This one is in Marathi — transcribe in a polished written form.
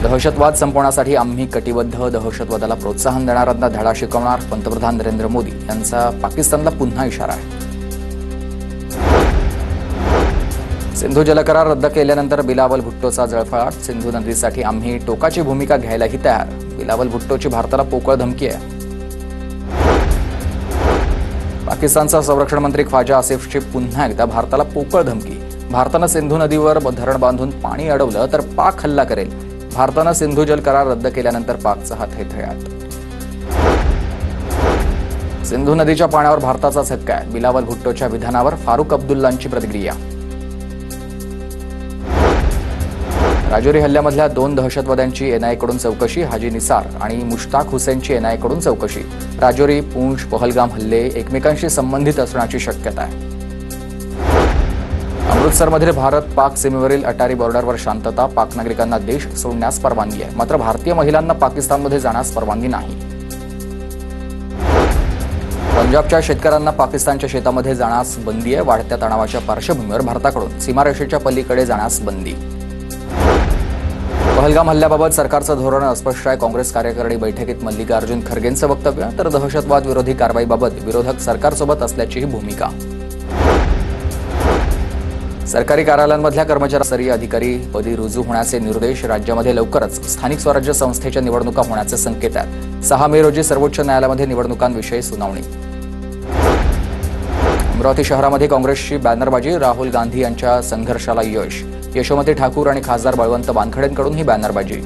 दहशतवाद संपवण्यासाठी आम्ही कटिबद्ध, दहशतवादाला प्रोत्साहन देणाऱ्यांना धडा शिकवणार, पंतप्रधान नरेंद्र मोदी यांचा पाकिस्तानला पुन्हा इशारा आहे. सिंधू जलकरार रद्द केल्यानंतर बिलावल भुट्टोचा जळफळाट. सिंधू नदीसाठी आम्ही टोकाची भूमिका घ्यायलाही तयार. बिलावल भुट्टोची भारताला पोकळ धमकी आहे. पाकिस्तानचा संरक्षण मंत्री ख्वाजा आसिफची पुन्हा एकदा भारताला पोकळ धमकी. भारतानं सिंधू नदीवर धरण बांधून पाणी अडवलं तर पाक हल्ला करेल. भारतानं सिंधू जल करार रद्द केल्यानंतर पाकचा हात थैथयात. सिंधू नदीच्या पाण्यावर भारताचा झटका आहे. बिलावल भुट्टोच्या विधानावर फारुख अब्दुल्लांची प्रतिक्रिया. राजौरी हल्ल्यामधल्या 2 दहशतवाद्यांची एनआयएकडून चौकशी. हाजी निसार आणि मुश्ताक हुसेनची एनआयएकडून चौकशी. राजौरी, पूंछ, पहलगाम हल्ले एकमेकांशी संबंधित असण्याची शक्यता आहे. अमृतसरमधील भारत-पाक सीमेवरील अटारी बॉर्डरवर शांतता. पाक नागरिकांना देश सोडण्यास परवानगी आहे, मात्र भारतीय महिलांना पाकिस्तानमध्ये जाण्यास परवानगी नाही. पंजाबच्या शेतकऱ्यांना पाकिस्तानच्या शेतामध्ये जाण्यास बंदी आहे. वाढत्या तणावाच्या पार्श्वभूमीवर भारताकडून सीमारेषेच्या पलीकडे जाण्यास बंदी. पहलगाम हल्ल्याबाबत सरकारचं धोरण अस्पष्ट आहे. काँग्रेस कार्यकारिणी बैठकीत मल्लिकार्जुन खरगेंचं वक्तव्य. तर दहशतवाद विरोधी कारवाईबाबत विरोधक सरकारसोबत असल्याचीही भूमिका. सरकारी कार्यालयांमधल्या कर्मचारी अधिकारी पदी रुजू होण्याचे निर्देश. राज्यामध्ये लवकरच स्थानिक स्वराज्य संस्थेच्या निवडणुका होण्याचे संकेत आहेत. 6 मे रोजी सर्वोच्च न्यायालयामध्ये निवडणुकांविषयी सुनावणी. अमरावती शहरामध्ये काँग्रेसची बॅनरबाजी. राहुल गांधी यांच्या संघर्षाला यश. यशोमती ठाकूर आणि खासदार बळवंत वानखडेंकडून ही बॅनरबाजी.